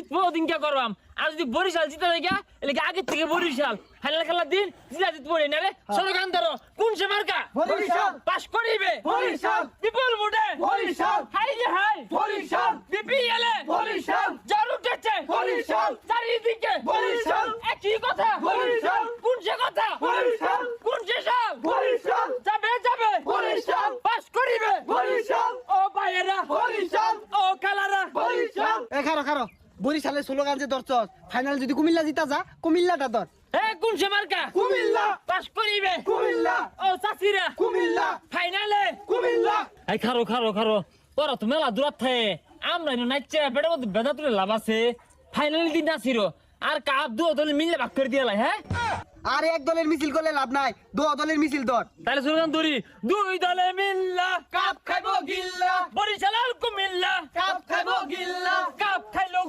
জিতবো ওদিনকে করবাম আর যদি বরিশাল জিতে দেখা এলে আগে থেকে বরিশাল ফাইনাল খেলার দিন জিতবো নালে স্লোগান ধরো কোন সে মার্কা বরিশাল পাস করিবে বরিশাল বিপুল ভোটে বরিশাল হাই যে হাই বরিশাল বিপিএল বরিশাল জার উঠেছে বরিশাল চারিদিকে বরিশাল একই কথা বরিশাল কোন সে কথা বরিশাল কোন সে সাল বরিশাল যাবে বরিশাল পাস করিবে বরিশাল ও ভাইয়েরা বরিশাল ও খালারা বরিশাল খারো বরিশালের স্লোগান যে ধরছস ফাইনাল যদি কুমিল্লা জিতা যা কুমিল্লাটা ধর কোন সে মার্কা কুমিল্লা পাস করিবে কুমিল্লা ও চাচিরা কুমিল্লা ফাইনালে কুমিল্লা এই খারো তোরা তো মেলা দূরাত থাকে আমরা নাচছে পেটের মধ্যে বেদা তুলে লাভ আছে ফাইনাল দিন নাচির আর কাপ দু দলে মিলে ভাগ করে দিয়ে হ্যাঁ আর এক দলের মিছিল করলে লাভ নাই দু দলের মিছিল ধর তাহলে স্লোগান ধরি দুই দলে মিল্লা কাপ খাইবো গিল্লা বরিশাল আর কুমিল্লা কাপ খাইবো গিল্লা কাপ খাইলো